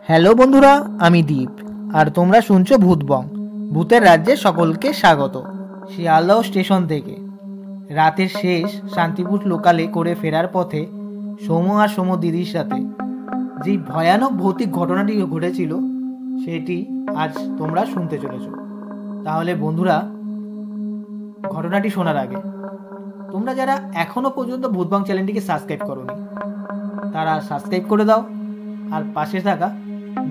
Hello বন্ধুরা, আমি দীপ আর তোমরা শুনছো ভূতবং। ভূতের রাজ্যে সকলকে স্বাগত। শিয়ালদহ স্টেশন থেকে রাতের শেষ শান্তিপুর লোকালে করে ফেরার পথে সৌম্য আর সৌম্য দিদির সাথে যেই ভয়ানক ভৌতিক ঘটনাটি ঘটেছিল সেটি আজ তোমরা শুনতে চলেছ। তাহলে বন্ধুরা, ঘটনাটি শোনার আগে তোমরা যারা এখনো পর্যন্ত ভূতবং চ্যানেলটিকে সাবস্ক্রাইব করোনি তারা সাবস্ক্রাইব করে দাও আর পাশে থাকা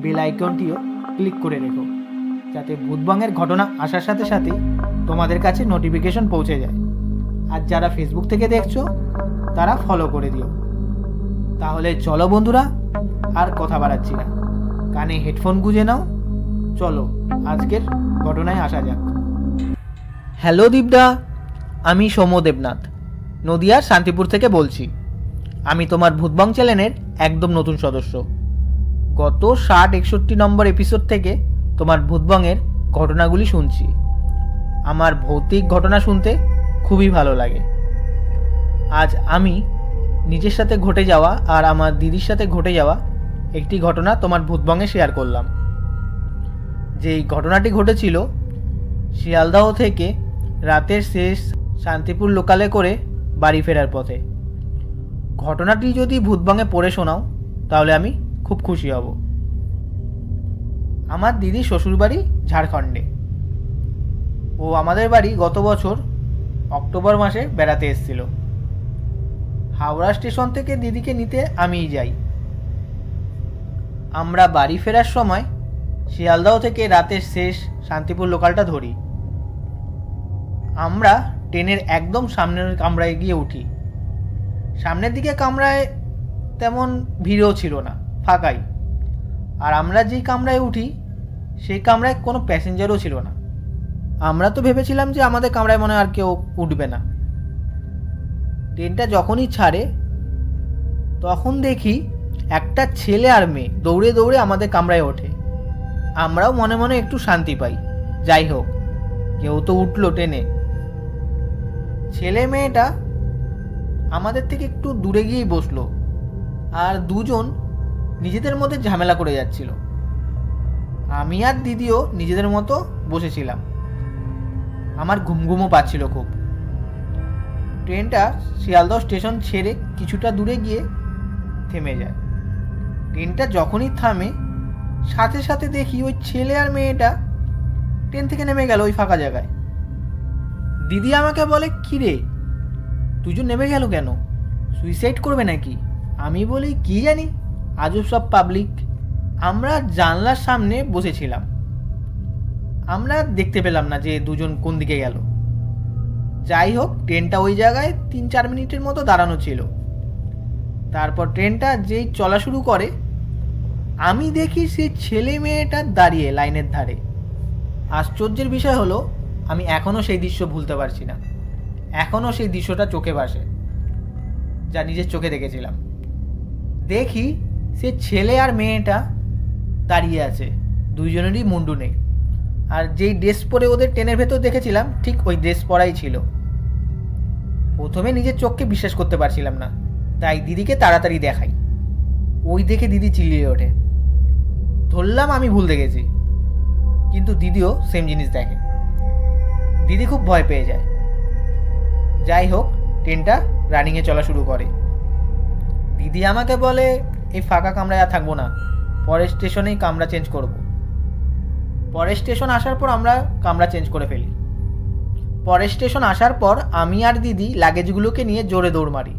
বেল আইকনটিও ক্লিক করে রেখো, যাতে ভূতবংয়ের ঘটনা আসার সাথে সাথে তোমাদের কাছে নোটিফিকেশন পৌঁছে যায়। আর যারা ফেসবুক থেকে দেখছো তারা ফলো করে দিও। তাহলে চলো বন্ধুরা, আর কথা বাড়াচ্ছি না, কানে হেডফোন গুঁজে নাও। চলো আজকের ঘটনায় আসা যাক। হ্যালো দীপদা, আমি সৌম্য দেবনাথ নদিয়ার শান্তিপুর থেকে বলছি। আমি তোমার ভূতবং চ্যানেলের একদম নতুন সদস্য। গত 60-61 নম্বর এপিসোড থেকে তোমার ভূতবংয়ের ঘটনাগুলি শুনছি। আমার ভৌতিক ঘটনা শুনতে খুবই ভালো লাগে। আজ আমি নিজের সাথে ঘটে যাওয়া আর আমার দিদির সাথে ঘটে যাওয়া একটি ঘটনা তোমার ভূতবংয়ে শেয়ার করলাম। যেই ঘটনাটি ঘটেছিল শিয়ালদহ থেকে রাতের শেষ শান্তিপুর লোকালে করে বাড়ি ফেরার পথে। ঘটনাটি যদি ভূতবংয়ে পড়ে শোনাও তাহলে আমি খুব খুশি হব। আমার দিদি শ্বশুরবাড়ি ঝাড়খণ্ডে। ও আমাদের বাড়ি গত বছর অক্টোবর মাসে বেড়াতে এসেছিল। হাওড়া স্টেশন থেকে দিদিকে নিতে আমিই যাই। আমরা বাড়ি ফেরার সময় শিয়ালদহ থেকে রাতের শেষ শান্তিপুর লোকালটা ধরি। আমরা ট্রেনের একদম সামনের কামরায় গিয়ে উঠি। সামনের দিকে কামরায় তেমন ভিড়ও ছিল না, ফাঁকাই। আর আমরা যেই কামরায় উঠি সেই কামরায় কোনো প্যাসেঞ্জারও ছিল না। আমরা তো ভেবেছিলাম যে আমাদের কামরায় মনে আর কেউ উঠবে না। ট্রেনটা যখনই ছাড়ে তখন দেখি একটা ছেলে আর মেয়ে দৌড়ে দৌড়ে আমাদের কামরায় ওঠে। আমরাও মনে মনে একটু শান্তি পাই। যাই হোক, কেউ তো উঠলো ট্রেনে। ছেলে মেয়েটা আমাদের থেকে একটু দূরে গিয়েই বসলো আর দুজন নিজেদের মধ্যে ঝামেলা করে যাচ্ছিল। আমি আর দিদিও নিজেদের মতো বসেছিলাম। আমার ঘুমঘুমও পাচ্ছিল খুব। ট্রেনটা শিয়ালদহ স্টেশন ছেড়ে কিছুটা দূরে গিয়ে থেমে যায়। ট্রেনটা যখনই থামে সাথে সাথে দেখি ওই ছেলে আর মেয়েটা ট্রেন থেকে নেমে গেল ওই ফাঁকা জায়গায়। দিদি আমাকে বলে, কি রে, দুজন নেমে গেল কেন? সুইসাইড করবে নাকি? আমি বলি, কি জানি, আজব সব পাবলিক। আমরা জানলার সামনে বসেছিলাম। আমরা দেখতে পেলাম না যে দুজন কোন দিকে গেল। যাই হোক, ট্রেনটা ওই জায়গায় 3-4 মিনিটের মতো দাঁড়ানো ছিল। তারপর ট্রেনটা যেই চলা শুরু করে আমি দেখি সেই ছেলে মেয়েটা দাঁড়িয়ে লাইনের ধারে। আশ্চর্যের বিষয় হলো আমি এখনও সেই দৃশ্য ভুলতে পারছি না। এখনও সেই দৃশ্যটা চোখে ভাসে, যা নিজের চোখে দেখেছিলাম। দেখি সে ছেলে আর মেয়েটা দাঁড়িয়ে আছে, দুইজনেরই মুন্ডু নেই। আর যেই ড্রেস পরে ওদের ট্রেনের ভেতর দেখেছিলাম ঠিক ওই ড্রেস পরাই ছিল। প্রথমে নিজের চোখকে বিশ্বাস করতে পারছিলাম না, তাই দিদিকে তাড়াতাড়ি দেখাই। ওই দেখে দিদি চিল্লিয়ে ওঠে। ধরলাম আমি ভুল দেখেছি, কিন্তু দিদিও সেম জিনিস দেখে। দিদি খুব ভয় পেয়ে যায়। যাই হোক, ট্রেনটা রানিংয়ে চলা শুরু করে। দিদি আমাকে বলে, এই ফাঁকা কামরায় আর থাকবো না, পরের স্টেশনেই কামরা চেঞ্জ করব। পরের স্টেশন আসার পর আমরা কামরা চেঞ্জ করে ফেলি। পরের স্টেশন আসার পর আমি আর দিদি লাগেজগুলোকে নিয়ে জোরে দৌড় মারি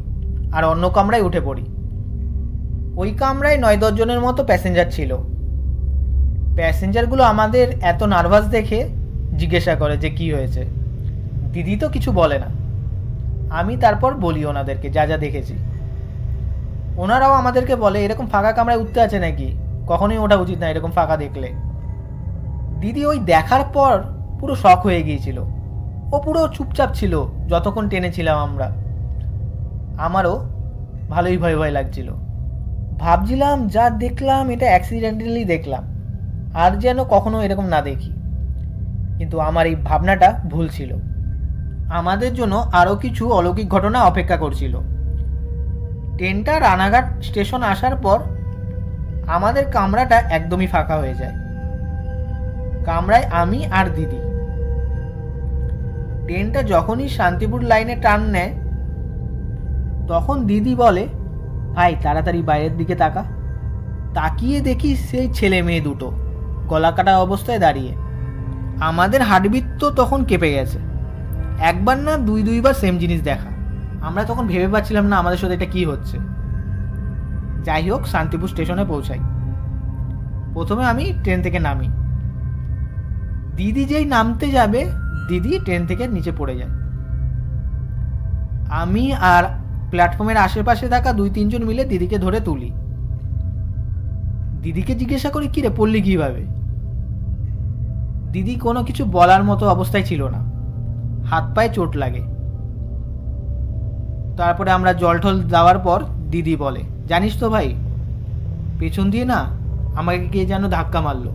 আর অন্য কামরায় উঠে পড়ি। ওই কামরায় 9-10 জনের মতো প্যাসেঞ্জার ছিল। প্যাসেঞ্জারগুলো আমাদের এত নার্ভাস দেখে জিজ্ঞাসা করে যে কি হয়েছে। দিদি তো কিছু বলে না। আমি তারপর বলি ওনাদেরকে যা যা দেখেছি। ওনারাও আমাদেরকে বলে, এরকম ফাঁকা কামরায় উঠতে আছে নাকি, কখনোই ওঠা উচিত না এরকম ফাঁকা দেখলে। দিদি ওই দেখার পর পুরো শক হয়ে গিয়েছিল। ও পুরো চুপচাপ ছিল যতক্ষণ ট্রেনে ছিলাম আমরা। আমারও ভালোই ভয় ভয় লাগছিল। ভাবছিলাম যা দেখলাম এটা অ্যাক্সিডেন্টালি দেখলাম, আর যেন কখনো এরকম না দেখি। কিন্তু আমার এই ভাবনাটা ভুল ছিল। আমাদের জন্য আরও কিছু অলৌকিক ঘটনা অপেক্ষা করছিল। ট্রেনটা রানাঘাট স্টেশন আসার পর আমাদের কামরাটা একদমই ফাঁকা হয়ে যায়। কামরায় আমি আর দিদি। ট্রেনটা যখনই শান্তিপুর লাইনে টার্ন নেয় তখন দিদি বলে, ভাই তাড়াতাড়ি বাইরের দিকে তাকা। তাকিয়ে দেখি সেই ছেলে মেয়ে দুটো গলা কাটা অবস্থায় দাঁড়িয়ে। আমাদের হার্টবিট তো তখন কেঁপে গেছে। একবার না দুইবার সেম জিনিস দেখা। আমরা তখন ভেবে পাচ্ছিলাম না আমাদের সাথে এটা কী হচ্ছে। যাই হোক, শান্তিপুর স্টেশনে পৌঁছাই। প্রথমে আমি ট্রেন থেকে নামি। দিদি যেই নামতে যাবে দিদি ট্রেন থেকে নিচে পড়ে যায়। আমি আর প্ল্যাটফর্মের আশেপাশে থাকা 2-3 জন মিলে দিদিকে ধরে তুলি। দিদিকে জিজ্ঞাসা করি, কিরে পড়লি কীভাবে? দিদি কোনো কিছু বলার মতো অবস্থায় ছিল না, হাত পায়ে চোট লাগে। তারপরে আমরা জল ঠল দেওয়ার পর দিদি বলে, জানিস তো ভাই, পেছন দিয়ে না আমাকে কে যেন ধাক্কা মারলো।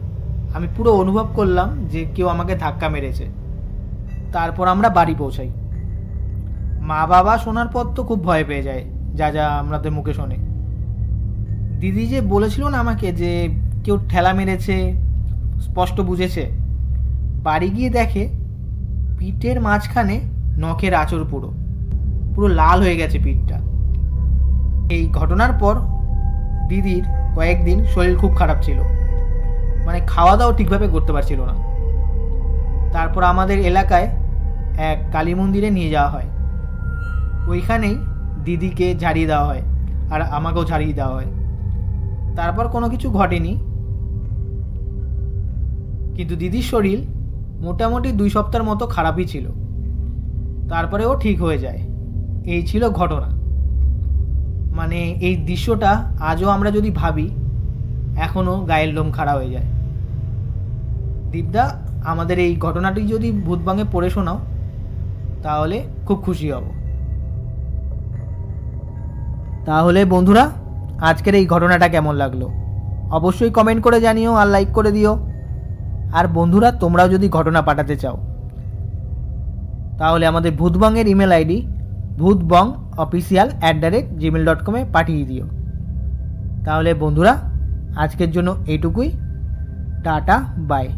আমি পুরো অনুভব করলাম যে কেউ আমাকে ধাক্কা মেরেছে। তারপর আমরা বাড়ি পৌঁছাই। মা বাবা শোনার পর তো খুব ভয় পেয়ে যায়, যা যা আমাদের মুখে শোনে। দিদি যে বলেছিল না আমাকে যে কেউ ঠেলা মেরেছে, স্পষ্ট বুঝেছে। বাড়ি গিয়ে দেখে পিঠের মাঝখানে নখের আঁচড়, পুরো লাল হয়ে গেছে পিঠটা। এই ঘটনার পর দিদির কয়েকদিন শরীর খুব খারাপ ছিল, মানে খাওয়া দাওয়া ঠিকভাবে করতে পারছিল না। তারপর আমাদের এলাকায় এক কালী মন্দিরে নিয়ে যাওয়া হয়। ওইখানেই দিদিকে ঝাড়িয়ে দেওয়া হয় আর আমাকেও ঝাড়িয়ে দেওয়া হয়। তারপর কোনো কিছু ঘটেনি, কিন্তু দিদির শরীর মোটামুটি 2 সপ্তাহের মতো খারাপই ছিল। তারপরে ও ঠিক হয়ে যায়। এই ছিল ঘটনা। মানে এই দৃশ্যটা আজও আমরা যদি ভাবি এখনও গায়ের লোম খাড়া হয়ে যায়। দীপদা, আমাদের এই ঘটনাটি যদি ভূতবাঙে পড়ে শোনাও তাহলে খুব খুশি হব। তাহলে বন্ধুরা, আজকের এই ঘটনাটা কেমন লাগলো অবশ্যই কমেন্ট করে জানিও আর লাইক করে দিও। আর বন্ধুরা, তোমরাও যদি ঘটনা পাঠাতে চাও তাহলে আমাদের ভূতবংয়ের ইমেল আইডি bhutbongofficial@gmail.com পাঠিয়ে দিও। তাহলে বন্ধুরা, আজকের জন্য এইটুকুই। Tata, by.